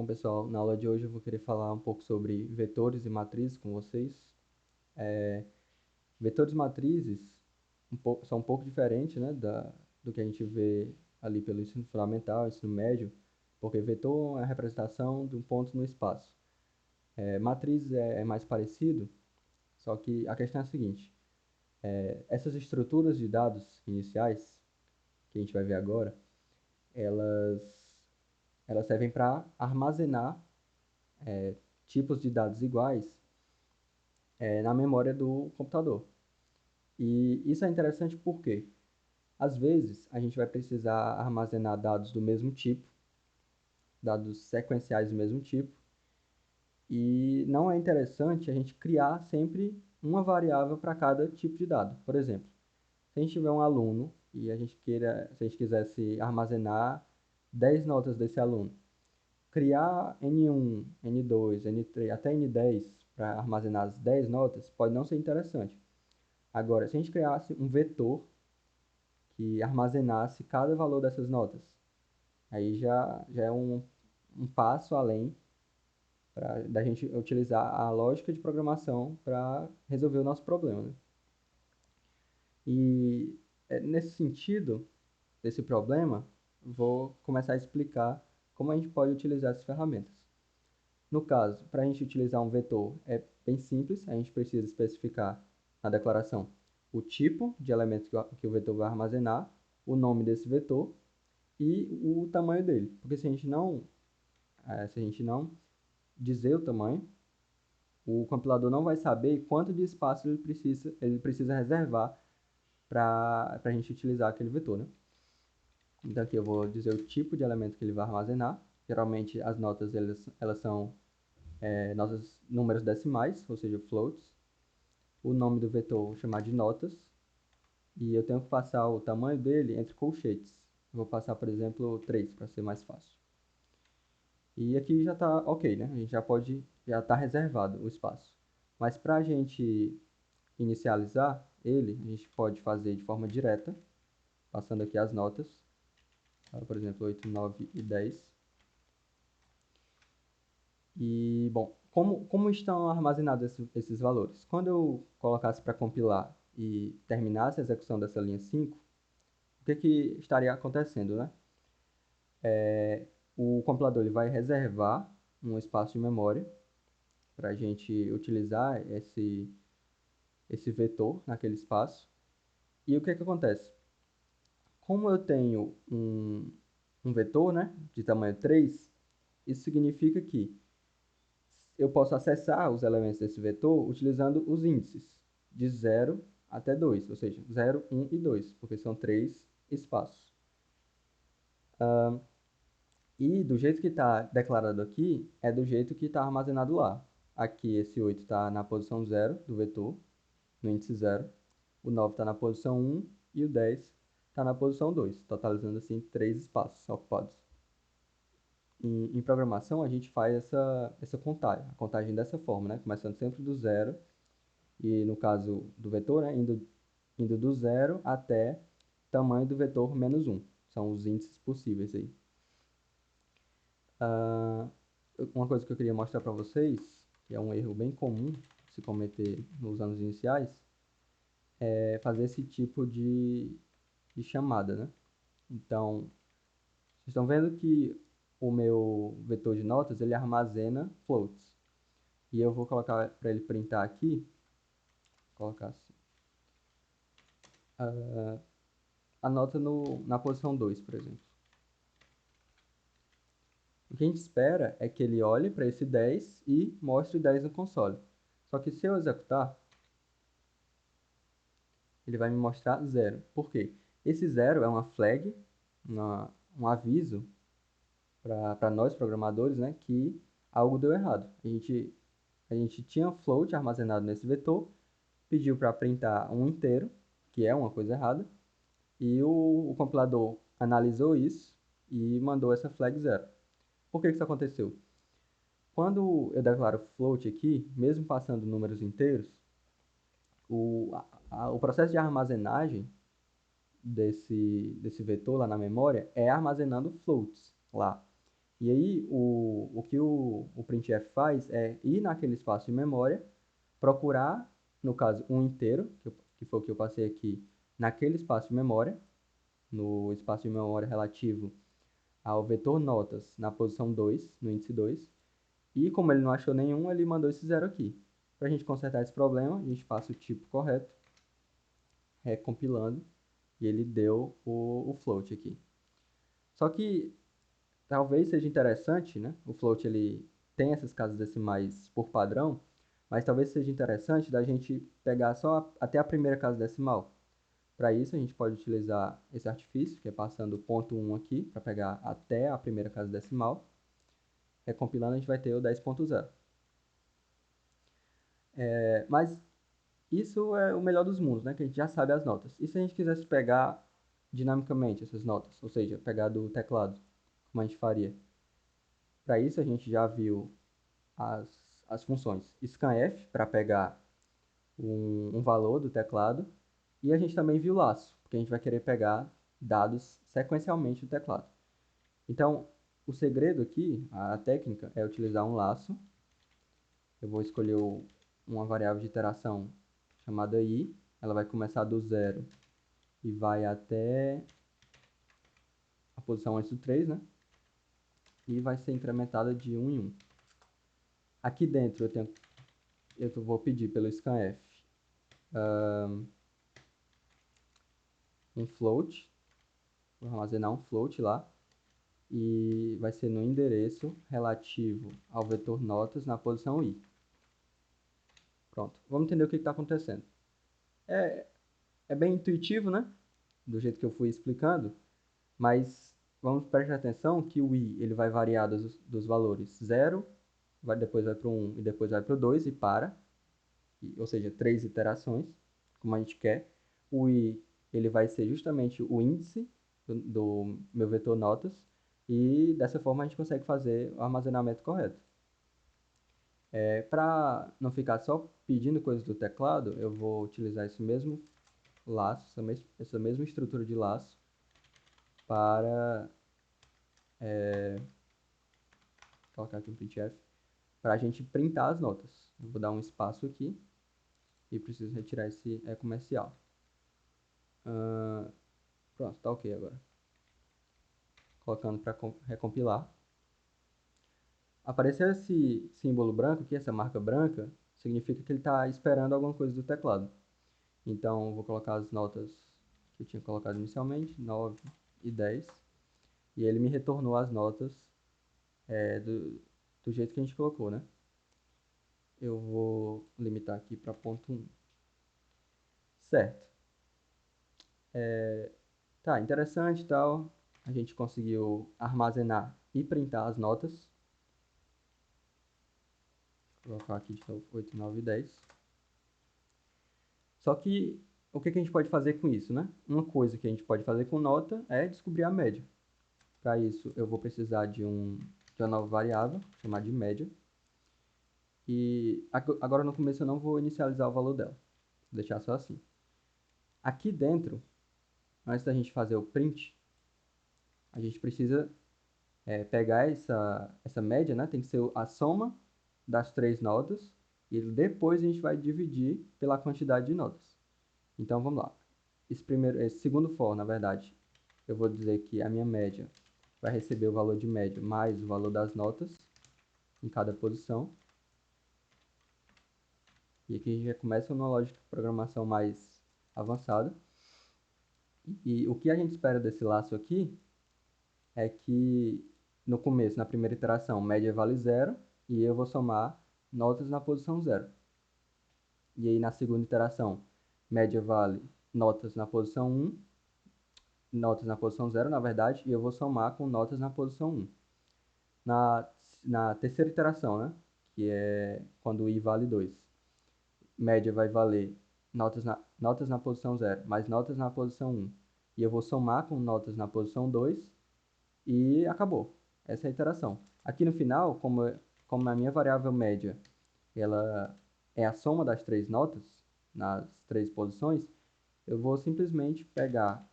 Bom, pessoal, na aula de hoje eu vou querer falar um pouco sobre vetores e matrizes com vocês. Vetores e matrizes são um pouco diferentes, né, do que a gente vê ali pelo ensino fundamental, ensino médio, porque vetor é a representação de um ponto no espaço. Matriz é mais parecido, só que a questão é a seguinte: essas estruturas de dados iniciais, que a gente vai ver agora, elas, elas servem para armazenar tipos de dados iguais na memória do computador. E isso é interessante porque, às vezes, a gente vai precisar armazenar dados do mesmo tipo, dados sequenciais do mesmo tipo, e não é interessante a gente criar sempre uma variável para cada tipo de dado. Por exemplo, se a gente tiver um aluno e se a gente quisesse armazenar 10 notas desse aluno, criar N1, N2, N3, até N10 para armazenar as 10 notas pode não ser interessante. Agora, se a gente criasse um vetor que armazenasse cada valor dessas notas, aí já é um passo além da gente utilizar a lógica de programação para resolver o nosso problema, né? E nesse sentido, desse problema, vou começar a explicar como a gente pode utilizar essas ferramentas. No caso, para a gente utilizar um vetor é bem simples, a gente precisa especificar na declaração o tipo de elemento que o vetor vai armazenar, o nome desse vetor e o tamanho dele. Porque se a gente não dizer o tamanho, o compilador não vai saber quanto de espaço ele precisa reservar para a gente utilizar aquele vetor, né? Então aqui eu vou dizer o tipo de elemento que ele vai armazenar. Geralmente as notas elas são números decimais, ou seja, floats. O nome do vetor vou chamar de notas. E eu tenho que passar o tamanho dele entre colchetes. Vou passar, por exemplo, 3 para ser mais fácil. E aqui já está ok, né? A gente já está reservado o espaço. Mas para a gente inicializar ele, a gente pode fazer de forma direta, passando aqui as notas. Por exemplo, 8, 9 e 10. E, bom, como estão armazenados esses valores? Quando eu colocasse para compilar e terminasse a execução dessa linha 5, o que estaria acontecendo, né? O compilador ele vai reservar um espaço de memória para a gente utilizar esse vetor naquele espaço. E o que acontece? Como eu tenho um vetor, né, de tamanho 3, isso significa que eu posso acessar os elementos desse vetor utilizando os índices de 0 até 2, ou seja, 0, 1 e 2, porque são 3 espaços. E do jeito que está declarado aqui, é do jeito que está armazenado lá. Aqui esse 8 está na posição 0 do vetor, no índice 0. O 9 está na posição 1 e o 10 está na posição 2, totalizando assim 3 espaços ocupados. Em programação, a gente faz essa contagem, a contagem dessa forma, né? Começando sempre do 0 e no caso do vetor, né? Indo do 0 até tamanho do vetor menos 1. São os índices possíveis aí. Uma coisa que eu queria mostrar para vocês, que é um erro bem comum se cometer nos anos iniciais, é fazer esse tipo de chamada, né? Então, vocês estão vendo que o meu vetor de notas, ele armazena floats. E eu vou colocar para ele printar aqui, colocar assim, a nota na posição 2, por exemplo. O que a gente espera é que ele olhe para esse 10 e mostre o 10 no console. Só que se eu executar, ele vai me mostrar 0. Por quê? Esse 0 é uma flag, um aviso para nós programadores, né, que algo deu errado. A gente tinha float armazenado nesse vetor, pediu para printar um inteiro, que é uma coisa errada, e o compilador analisou isso e mandou essa flag 0. Por que isso aconteceu? Quando eu declaro float aqui, mesmo passando números inteiros, o processo de armazenagem desse vetor lá na memória é armazenando floats lá. E aí, o que o printf faz é ir naquele espaço de memória, procurar, no caso, um inteiro, que foi o que eu passei aqui, naquele espaço de memória, no espaço de memória relativo ao vetor notas na posição 2, no índice 2, e como ele não achou nenhum, ele mandou esse zero aqui. Para a gente consertar esse problema, a gente passa o tipo correto, recompilando, e ele deu o float aqui. Só que talvez seja interessante, né? O float ele tem essas casas decimais por padrão, mas talvez seja interessante da gente pegar só até a primeira casa decimal. Para isso, a gente pode utilizar esse artifício, que é passando o ponto 1 aqui, para pegar até a primeira casa decimal. Recompilando, a gente vai ter o 10.0. Mas isso é o melhor dos mundos, né? Que a gente já sabe as notas. E se a gente quisesse pegar dinamicamente essas notas, ou seja, pegar do teclado, como a gente faria? Para isso, a gente já viu as, as funções scanf, para pegar um valor do teclado, e a gente também viu laço, porque a gente vai querer pegar dados sequencialmente do teclado. Então, o segredo aqui, a técnica, é utilizar um laço. Eu vou escolher uma variável de iteração chamada i, ela vai começar do zero e vai até a posição antes do 3, né? E vai ser incrementada de 1 em 1. Aqui dentro eu vou pedir pelo scanf um float, vou armazenar um float lá, e vai ser no endereço relativo ao vetor notas na posição i. Pronto, vamos entender o que está acontecendo. É bem intuitivo, né? Do jeito que eu fui explicando, mas vamos prestar atenção que o i ele vai variar dos valores 0, depois vai para o 1 e depois vai para o 2 e para, ou seja, 3 iterações, como a gente quer. O i ele vai ser justamente o índice do meu vetor notas, e dessa forma a gente consegue fazer o armazenamento correto. Para não ficar só pedindo coisas do teclado, eu vou utilizar esse mesmo laço, essa mesma estrutura de laço, para colocar aqui um printf, para a gente printar as notas. Eu vou dar um espaço aqui e preciso retirar esse comercial. Pronto, tá ok agora. Colocando para recompilar. Apareceu esse símbolo branco aqui, essa marca branca, significa que ele está esperando alguma coisa do teclado. Então, eu vou colocar as notas que eu tinha colocado inicialmente, 9 e 10. E ele me retornou as notas do jeito que a gente colocou, né? Eu vou limitar aqui para ponto 1. Certo. Tá, interessante e tal. A gente conseguiu armazenar e printar as notas. Vou colocar aqui de novo 8, 9 e 10. Só que o que a gente pode fazer com isso, né? Uma coisa que a gente pode fazer com nota é descobrir a média. Para isso, eu vou precisar de uma nova variável, chamada de média. E agora no começo eu não vou inicializar o valor dela. Vou deixar só assim. Aqui dentro, antes da gente fazer o print, a gente precisa pegar essa média, né? Tem que ser a soma das 3 notas, e depois a gente vai dividir pela quantidade de notas. Então vamos lá. Esse segundo for, na verdade, eu vou dizer que a minha média vai receber o valor de média mais o valor das notas em cada posição. E aqui a gente já começa uma lógica de programação mais avançada. E o que a gente espera desse laço aqui é que no começo, na primeira iteração, média vale 0 e eu vou somar notas na posição 0. E aí na segunda iteração, média vale notas na posição 1, notas na posição 0, na verdade, e eu vou somar com notas na posição 1. Na terceira iteração, né, que é quando o i vale 2, média vai valer notas na posição 0 mais notas na posição 1. E eu vou somar com notas na posição 2 e acabou. Essa é a iteração. Aqui no final, como a minha variável média ela é a soma das 3 notas nas 3 posições, eu vou simplesmente pegar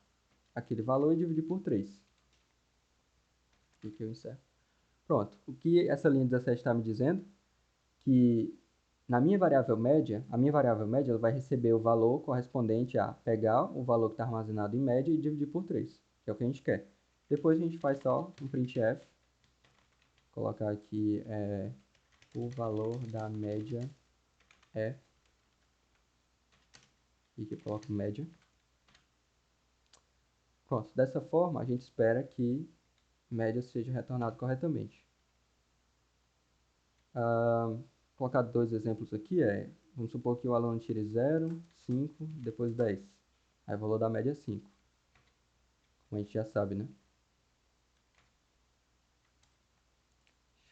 aquele valor e dividir por 3. Aqui que eu encerro. Pronto. O que essa linha 17 está me dizendo? Que na minha variável média, a minha variável média ela vai receber o valor correspondente a pegar o valor que está armazenado em média e dividir por 3, que é o que a gente quer. Depois a gente faz só um printf, colocar aqui o valor da média é, e aqui eu coloco média. Pronto, dessa forma a gente espera que média seja retornado corretamente. Colocar dois exemplos aqui vamos supor que o aluno tire 0, 5, depois 10. Aí o valor da média é 5, como a gente já sabe, né?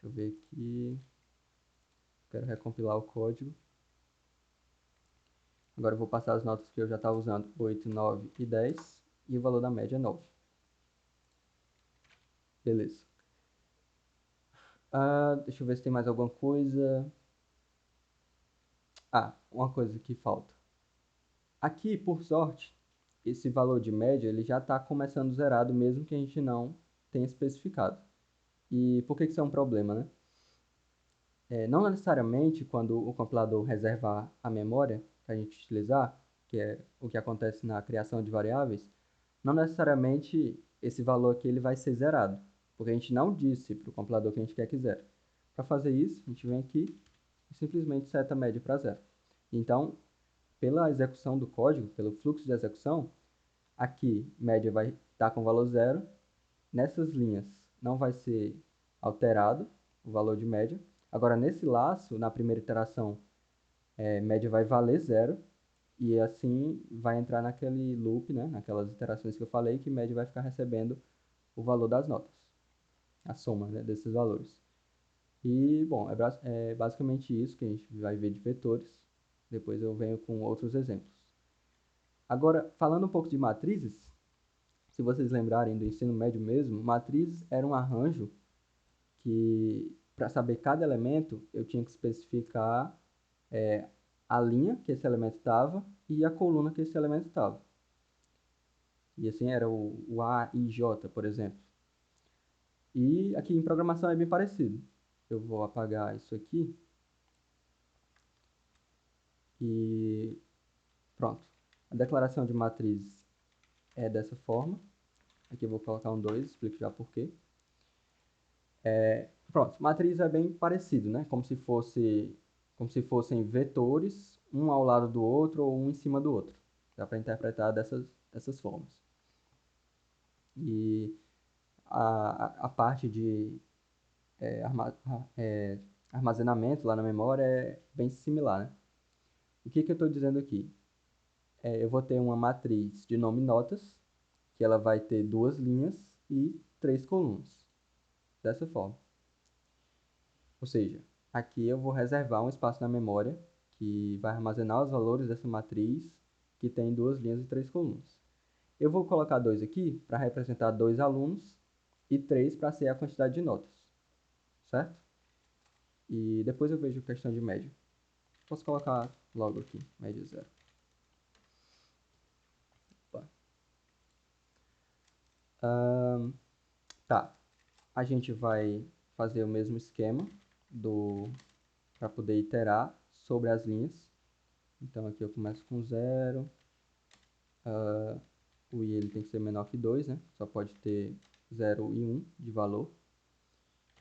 Deixa eu ver aqui, quero recompilar o código. Agora eu vou passar as notas que eu já estava usando, 8, 9 e 10, e o valor da média é 9. Beleza. Deixa eu ver se tem mais alguma coisa. Uma coisa que falta. Aqui, por sorte, esse valor de média ele já está começando zerado, mesmo que a gente não tenha especificado. E por que isso é um problema, né? Não necessariamente quando o compilador reservar a memória para a gente utilizar, que é o que acontece na criação de variáveis, não necessariamente esse valor aqui ele vai ser zerado, porque a gente não disse para o compilador que a gente quer que zere. Para fazer isso, a gente vem aqui e simplesmente seta a média para zero. Então, pela execução do código, pelo fluxo de execução, aqui média vai estar com valor zero, nessas linhas não vai ser alterado o valor de média. Agora, nesse laço, na primeira iteração, média vai valer zero, e assim vai entrar naquele loop, né, naquelas iterações que eu falei, que média vai ficar recebendo o valor das notas, a soma, né, desses valores. E, bom, é basicamente isso que a gente vai ver de vetores. Depois eu venho com outros exemplos. Agora, falando um pouco de matrizes, se vocês lembrarem do ensino médio mesmo, matrizes era um arranjo que, para saber cada elemento, eu tinha que especificar a linha que esse elemento estava e a coluna que esse elemento estava. E assim era o A e J, por exemplo. E aqui em programação é bem parecido. Eu vou apagar isso aqui. E pronto. A declaração de matriz é dessa forma. Aqui eu vou colocar um 2, explico já por quê. Pronto, matriz é bem parecido, né? Como se fossem vetores, um ao lado do outro ou um em cima do outro. Dá para interpretar dessas formas. E a parte de arma, armazenamento lá na memória é bem similar, né? O que eu estou dizendo aqui? Eu vou ter uma matriz de nome notas, que ela vai ter 2 linhas e 3 colunas, dessa forma. Ou seja, aqui eu vou reservar um espaço na memória que vai armazenar os valores dessa matriz, que tem 2 linhas e 3 colunas. Eu vou colocar 2 aqui para representar 2 alunos e 3 para ser a quantidade de notas, certo? E depois eu vejo a questão de média. Posso colocar logo aqui, média 0. Tá, a gente vai fazer o mesmo esquema para poder iterar sobre as linhas. Então aqui eu começo com 0, o i ele tem que ser menor que 2, né? Só pode ter 0 e 1 de valor.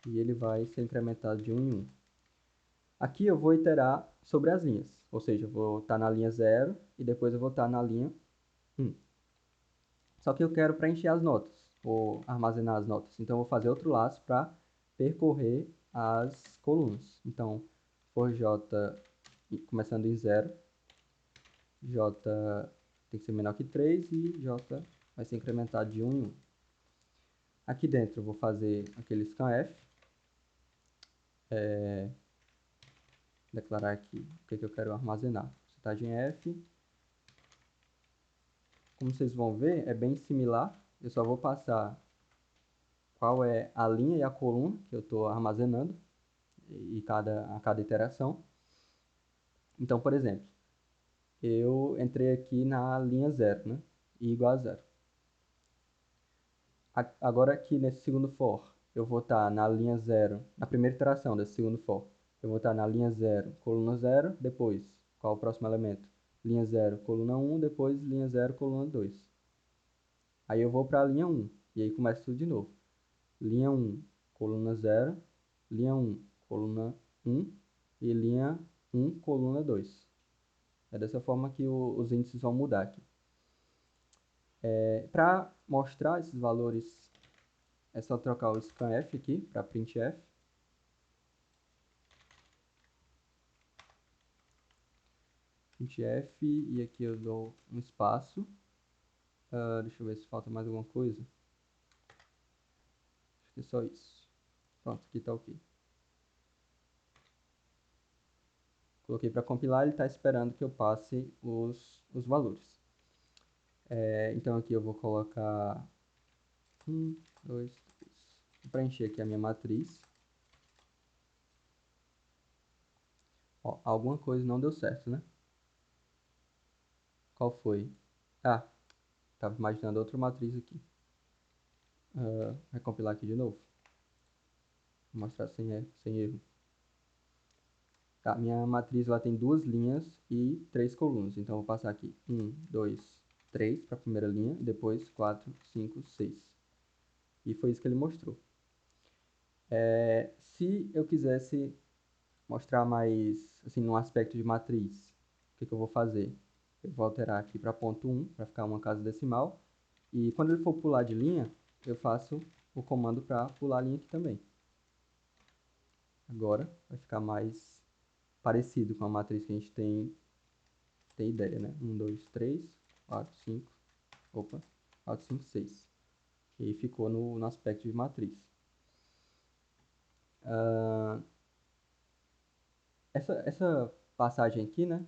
E ele vai ser incrementado de 1 em 1. Aqui eu vou iterar sobre as linhas, ou seja, eu vou estar na linha 0 e depois eu vou estar na linha 1. Só que eu quero preencher as notas, ou armazenar as notas. Então eu vou fazer outro laço para percorrer as colunas. Então, for j começando em 0, j tem que ser menor que 3 e j vai ser incrementado de 1 em 1. Aqui dentro eu vou fazer aquele scanf, declarar aqui o que eu quero armazenar. Citagem f. Como vocês vão ver, é bem similar. Eu só vou passar qual é a linha e a coluna que eu estou armazenando e a cada iteração. Então, por exemplo, eu entrei aqui na linha 0, né? I igual a 0. Agora aqui nesse segundo for, eu vou estar na linha 0, na primeira iteração desse segundo for. Eu vou estar na linha 0, coluna 0, depois, qual o próximo elemento? Linha 0, coluna 1, depois linha 0, coluna 2. Aí eu vou para a linha 1, e aí começa tudo de novo. Linha 1, coluna 0, linha 1, coluna 1 e linha 1, coluna 2. É dessa forma que os índices vão mudar aqui. Para mostrar esses valores, é só trocar o scanf aqui para printf. Printf, e aqui eu dou um espaço. Deixa eu ver se falta mais alguma coisa. Acho que é só isso. Pronto, aqui está ok. Coloquei para compilar, ele está esperando que eu passe os valores. Então aqui eu vou colocar 1, 2, 3. Vou preencher aqui a minha matriz. Ó, alguma coisa não deu certo, né? Qual foi? Ah, estava imaginando outra matriz aqui. Vai compilar aqui de novo. Vou mostrar sem erro. Tá, minha matriz ela tem 2 linhas e 3 colunas. Então, eu vou passar aqui 1, 2, 3 para a primeira linha, e depois 4, 5, 6. E foi isso que ele mostrou. Se eu quisesse mostrar mais, assim, num aspecto de matriz, o que eu vou fazer? Eu vou alterar aqui para ponto 1, para ficar uma casa decimal. E quando ele for pular de linha, eu faço o comando para pular a linha aqui também. Agora vai ficar mais parecido com a matriz que a gente tem ideia, né? 1, 2, 3, 4, 5, opa, 4, 5, 6. E aí ficou no aspecto de matriz. Essa passagem aqui, né?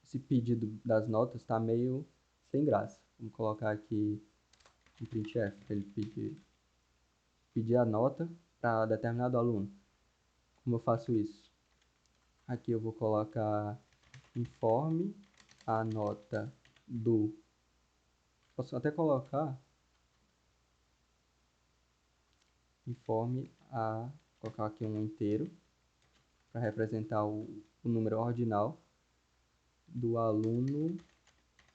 Esse pedido das notas está meio sem graça. Vamos colocar aqui um printf para ele pedir a nota para determinado aluno. Como eu faço isso? Aqui eu vou colocar informe a nota do. Posso até colocar colocar aqui um inteiro para representar o número ordinal do aluno,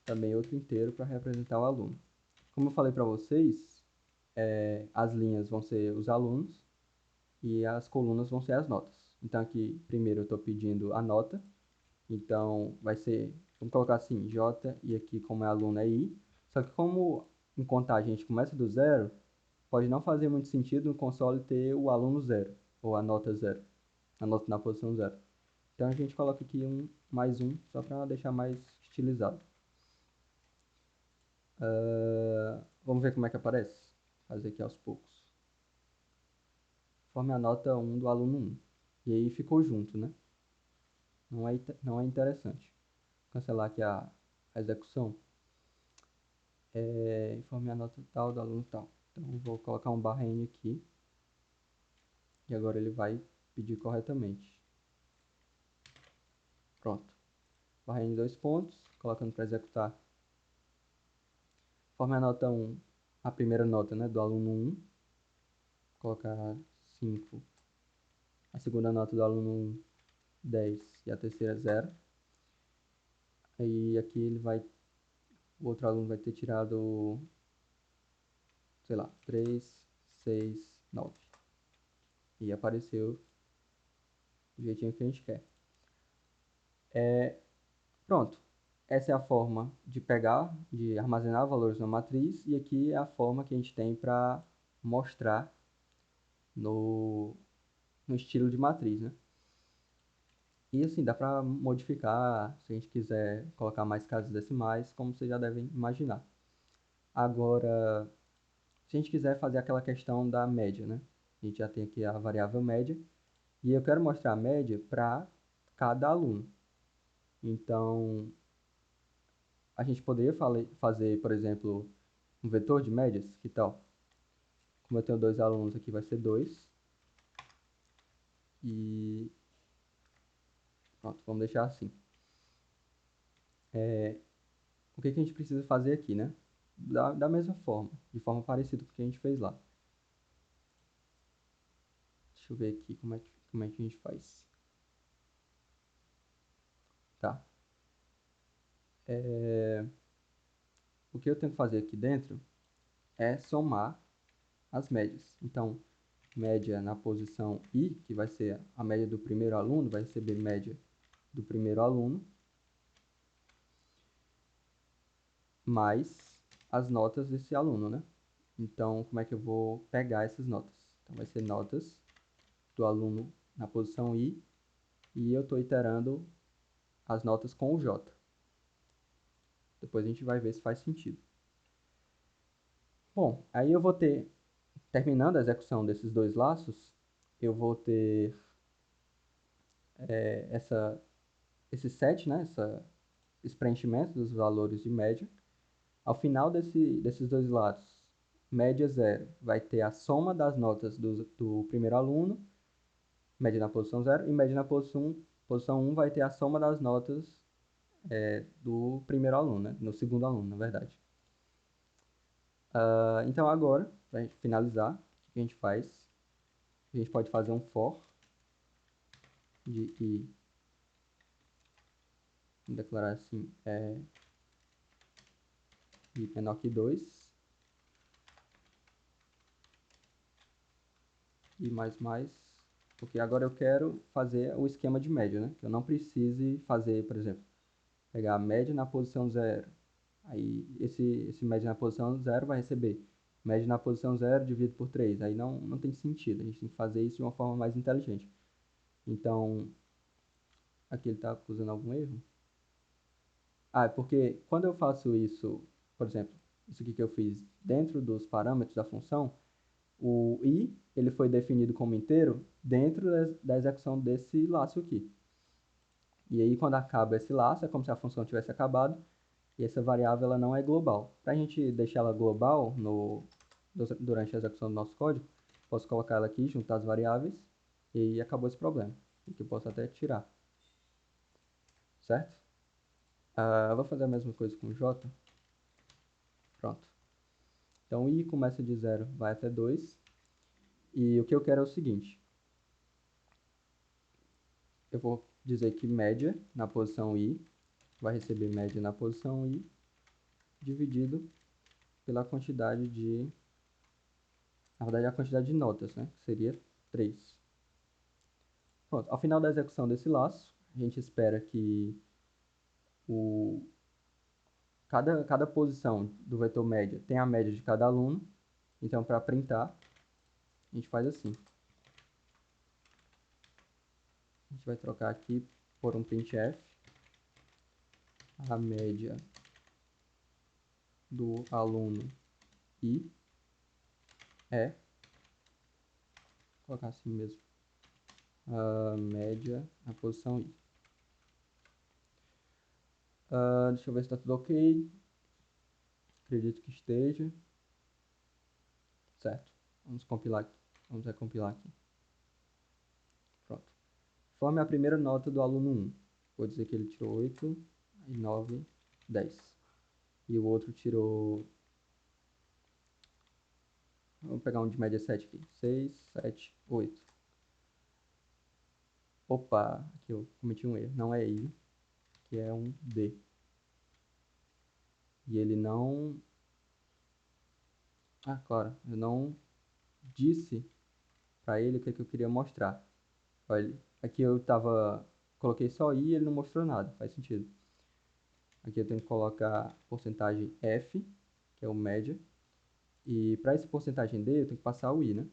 também outro inteiro para representar o aluno. Como eu falei para vocês, as linhas vão ser os alunos e as colunas vão ser as notas. Então aqui, primeiro eu estou pedindo a nota, então vai ser, vamos colocar assim, J, e aqui como é aluno é I, só que como em contagem a gente começa do zero, pode não fazer muito sentido no console ter o aluno zero, ou a nota zero, a nota na posição zero. Então a gente coloca aqui mais um, só para deixar mais estilizado. Vamos ver como é que aparece. Fazer aqui aos poucos. Forme a nota 1 do aluno 1. E aí ficou junto, né? Não é interessante. Cancelar aqui a execução. Informe a nota tal do aluno tal. Então vou colocar um barra N aqui. E agora ele vai pedir corretamente. Pronto. Barra N 2 pontos. Colocando para executar. Forme a nota 1. A primeira nota, né, do aluno 1. Colocar 5. A segunda nota do aluno 1, 10 e a terceira 0. Aí aqui o outro aluno vai ter tirado, sei lá, 3, 6, 9. E apareceu do jeitinho que a gente quer. Pronto. Essa é a forma de armazenar valores na matriz, e aqui é a forma que a gente tem para mostrar no estilo de matriz, né? E assim, dá para modificar, se a gente quiser colocar mais casas decimais, como vocês já devem imaginar. Agora, se a gente quiser fazer aquela questão da média, né? A gente já tem aqui a variável média, e eu quero mostrar a média para cada aluno. Então, a gente poderia fazer, por exemplo, um vetor de médias, que tal? Como eu tenho 2 alunos aqui, vai ser 2. E pronto, vamos deixar assim. O que a gente precisa fazer aqui, né? Da mesma forma, de forma parecida com o que a gente fez lá. Deixa eu ver aqui como é que a gente faz. Tá. O que eu tenho que fazer aqui dentro é somar as médias. Então, média na posição I, que vai ser a média do primeiro aluno, vai receber média do primeiro aluno, mais as notas desse aluno, né? Então, como é que eu vou pegar essas notas? Então, vai ser notas do aluno na posição I, e eu estou iterando as notas com o J. Depois a gente vai ver se faz sentido. Bom, aí eu vou ter, terminando a execução desses dois laços, eu vou ter esse set, né, esse preenchimento dos valores de média. Ao final desses dois lados, média 0 vai ter a soma das notas do primeiro aluno, média na posição 0, e média na posição 1 vai ter a soma das notas do primeiro aluno, né, no segundo aluno, na verdade. Então agora, para a gente finalizar, o que a gente faz? A gente pode fazer um for de I, declarar assim, I menor que 2, I mais, porque agora eu quero fazer o esquema de média, né? Eu não precise fazer, por exemplo, pegar a média na posição 0, aí esse média na posição 0 vai receber média na posição 0 dividido por 3, aí não tem sentido, a gente tem que fazer isso de uma forma mais inteligente. Então, aqui ele está usando algum erro? É porque quando eu faço isso, por exemplo, isso aqui que eu fiz dentro dos parâmetros da função, o i ele foi definido como inteiro dentro da execução desse laço aqui. E aí, quando acaba esse laço, é como se a função tivesse acabado, e essa variável ela não é global. Para a gente deixar ela global durante a execução do nosso código, posso colocar ela aqui, juntar as variáveis, e acabou esse problema. Aqui eu posso até tirar. Certo? Vou fazer a mesma coisa com o j. Pronto. Então, i começa de 0, vai até 2. E o que eu quero é o seguinte. Eu vou dizer que média na posição i vai receber média na posição i dividido pela quantidade de... Na verdade, a quantidade de notas, né? Que seria 3. Pronto. Ao final da execução desse laço, a gente espera que cada posição do vetor média tenha a média de cada aluno. Então, para printar, a gente faz assim. A gente vai trocar aqui por um printf. A média do aluno I é, vou colocar assim mesmo, a média na posição I. Deixa eu ver se está tudo ok. Acredito que esteja. Certo. Vamos compilar aqui. Vamos recompilar aqui. Pronto. Forme a primeira nota do aluno 1. Vou dizer que ele tirou 8, 9, 10. E o outro tirou... Vamos pegar um de média 7 aqui. 6, 7, 8. Opa, aqui eu cometi um erro. Não é I, que é um D. E ele não... claro, eu não disse para ele o que eu queria mostrar. Olha, aqui coloquei só I e ele não mostrou nada, faz sentido. Aqui eu tenho que colocar porcentagem F, que é o média. E para esse porcentagem D, eu tenho que passar o I, né?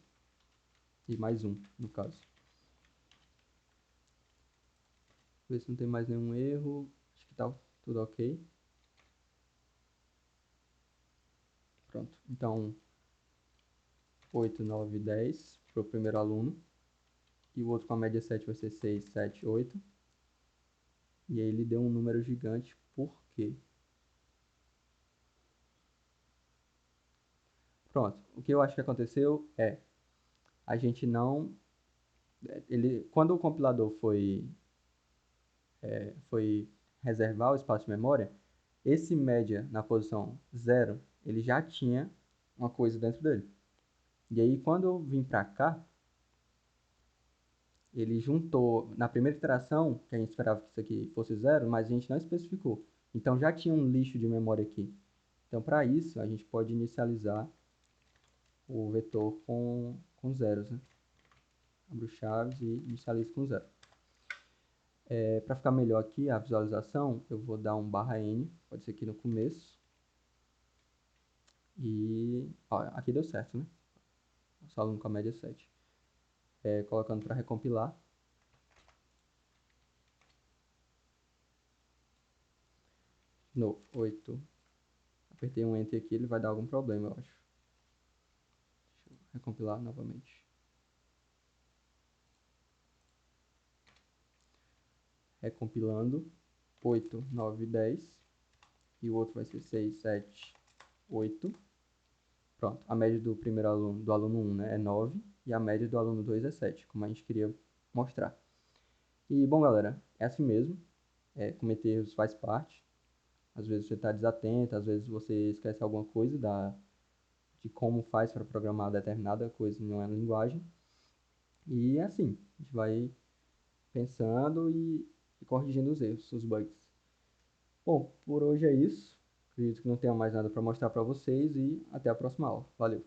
E mais um, no caso. Ver se não tem mais nenhum erro. Acho que tá tudo ok. Pronto. Então, 8, 9, 10 para o primeiro aluno. E o outro com a média 7 vai ser 6, 7, 8. E aí ele deu um número gigante. Por quê? Pronto. O que eu acho que aconteceu é... A gente não... quando o compilador foi reservar o espaço de memória, esse média na posição 0, ele já tinha uma coisa dentro dele. E aí, quando eu vim para cá, ele juntou na primeira iteração, que a gente esperava que isso aqui fosse zero, mas a gente não especificou. Então já tinha um lixo de memória aqui. Então, para isso, a gente pode inicializar o vetor com zeros, né? Abro chaves e inicializo com zero. Para ficar melhor aqui a visualização, eu vou dar um /n, pode ser aqui no começo. E ó, aqui deu certo, né? Nosso aluno com a média 7. Colocando para recompilar. No 8. Apertei um Enter aqui, ele vai dar algum problema, eu acho. Deixa eu recompilar novamente. Recompilando. 8, 9, 10. E o outro vai ser 6, 7, 8. Pronto, a média do primeiro aluno, do aluno 1, né, é 9. E a média do aluno 2 é 7, como a gente queria mostrar. E, bom, galera, é assim mesmo. Cometer erros faz parte. Às vezes você está desatento, às vezes você esquece alguma coisa de como faz para programar determinada coisa em uma linguagem. E é assim, a gente vai pensando e corrigindo os erros, os bugs. Bom, por hoje é isso. Acredito que não tenha mais nada para mostrar para vocês e até a próxima aula. Valeu!